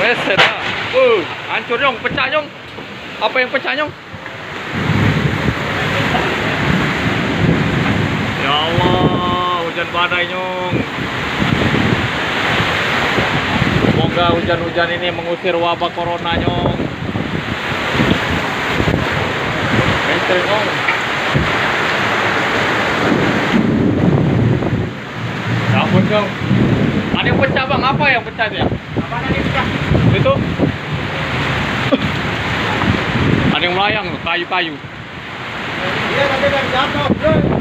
Beset dah. Hancur Nyong, pecah Nyong. Apa yang pecah Nyong? Ya Allah, hujan badai Nyong. Semoga hujan-hujan ini mengusir wabah corona Nyong. Beset Nyong. Ampun Nyong. Ada yang pecah bang, apa yang pecah dia? Apa tadi pecah? Itu ada yang melayang, kayu-kayu. Iya, tapi kan jatuh.